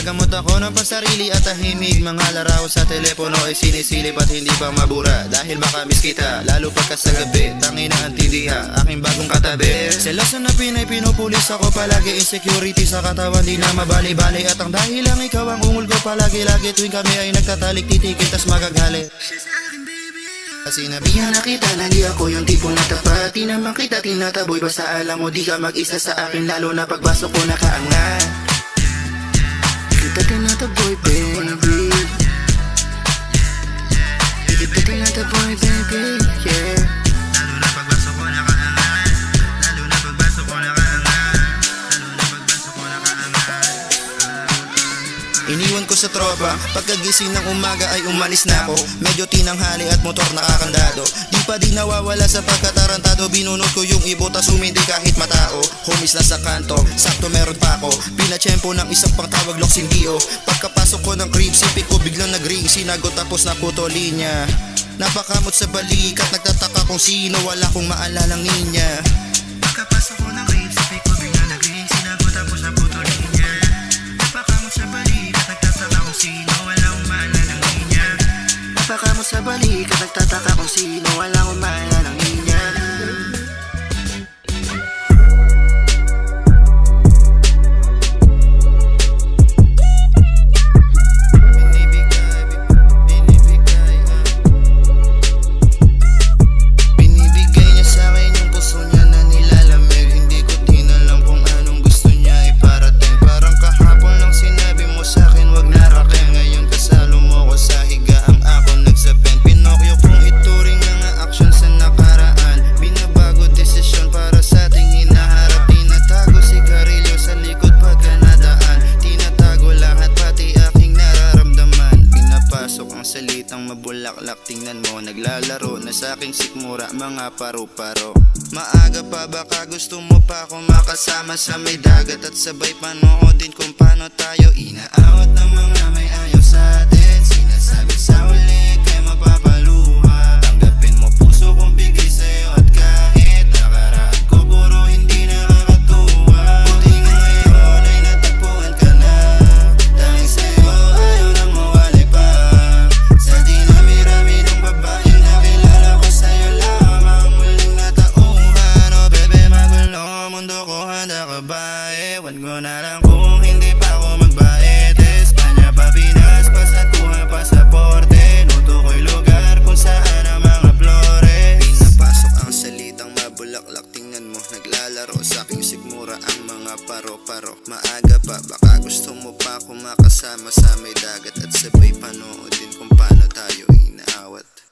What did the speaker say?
Ginagamot ako ng pansarili at tahimik. Mga larawan sa telepono ay sinisilip at hindi pa mabura. Dahil baka miss kita, lalo pagka sa gabi. Tangina antidiha, aking bagong katabi. Seloso na Pinay, pinupulis ako palagi. Insecurity sa katawan, di na mabali-bali. At ang dahil lang ikaw ang ungol ko palagi-lagi. Tuwing kami ay nagtatalik, titikit tas magagali. Sinabihan na kita na di ako yung tipong natapat. Di naman kita tinataboy, basta alam mo di ka mag-isa sa akin. Lalo na pagbasok ko nakaangat. Kita tinataboy baby, kita tinataboy baby, yeah. Lalo na pagbasok ko nakaangat. Lalo na pagbasok ko nakaangat. Lalo na pagbasok ko nakaangat. Iniwan ko sa tropa, pagkagising ng umaga ay umalis na ako. Medyo tinanghali at motor nakakandado. Di pa di nawawala sa pagkatarantado. Binunod ko yung ibo tas umindi kahit matao. Homies na sa kanto, sakto meron pa ako. Pinachempo ng isang pang tawag Loxin Dio. Pagkapasok ko ng crib, sipik ko biglang nag-ring. Sinagot tapos na puto linya. Napakamot sa balikat, nagtataka kung sino, wala kong maalalang ninya. Pagkapasok ko ng crib, sipik ko biglang nag-ring. Sinagot tapos na puto linya. Napakamot sa balikat, nagtataka kung sino, wala kong maalalang ninya. Napakamot sa balikat, nagtataka kung sino, wala kong maalalang ninya. Salitang mabulaklak, tingnan mo, naglalaro na sa aking sikmura, mga paro-paro. Maaga pa, baka gusto mo pa ako makasama sa may dagat. At sabay panoodin kung paano tayo inaawat ng mga may ayaw sa atin. Sinasabi sa uli kay mapapaluha. Tanggapin mo puso kong bigay sa'yo at kahit nakaraan ko puro hindi nakakatuwa. Buti nga ngayon ay natagpuan ka na. Dahil sa'yo ayaw nang mawali pa. Sa dinami-rami ng babaeng nakilala ko sa'yo lamang muling natauhan. Oh bebe magulo mundo ko, handa ka ba? Ewan ko na lang kung hindi pa ako magbayad. Espanya pa, Pinas, pasa't kuha pasaporte. Nuto ko'y lugar kung saan ang mga flores. Pinapasok ang salitang mabulaklak, tingnan mo, naglalaro sa aking sikmura ang mga paro-paro. Maaga pa, baka gusto mo pa ako makasama sa may dagat. At sabay panoodin kung paano tayo inaawat.